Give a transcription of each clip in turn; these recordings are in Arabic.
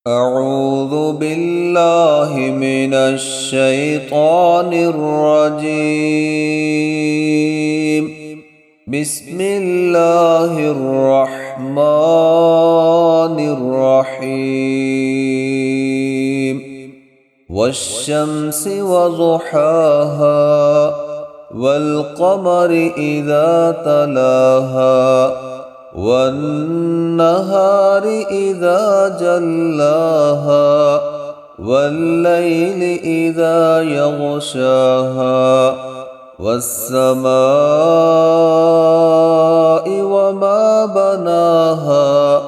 أعوذ بالله من الشيطان الرجيم. بسم الله الرحمن الرحيم. والشمس وضحاها والقمر إذا تلاها والنهار إذا جلاها والليل إذا يغشاها والسماء وما بناها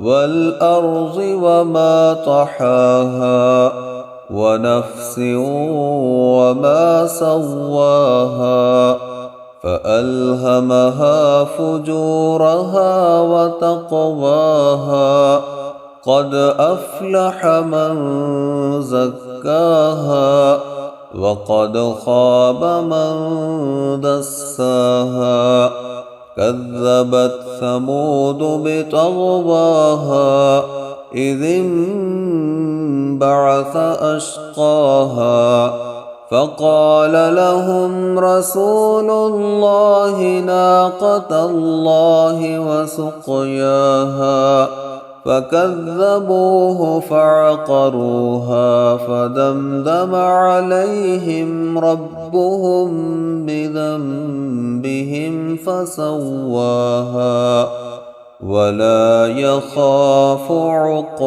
والأرض وما طحاها ونفس وما سواها فألهمها فجورها وتقواها قد أفلح من زكاها وقد خاب من دساها كذبت ثمود بطغواها إذ انبعث أشقاها فقال لهم رسول الله ناقة الله وسقياها فكذبوه فعقروها فدمدم عليهم ربهم بذنبهم فسواها ولا يخاف عقباها.